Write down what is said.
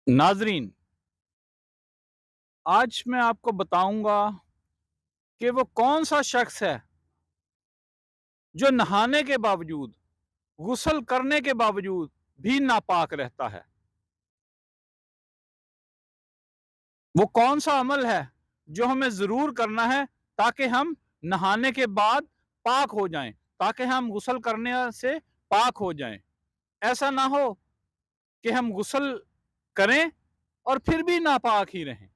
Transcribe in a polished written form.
ناظرین، آج میں آپ کو بتاؤں گا کہ وہ کون سا شخص ہے جو نہانے کے باوجود، غسل کرنے کے باوجود بھی ناپاک رہتا ہے۔ وہ کون سا عمل ہے جو ہمیں ضرور کرنا ہے تاکہ ہم نہانے کے بعد پاک ہو جائیں، تاکہ ہم غسل کرنے سے پاک ہو جائیں۔ ایسا نہ ہو کہ ہم غسل کریں اور پھر بھی ناپاک ہی رہیں۔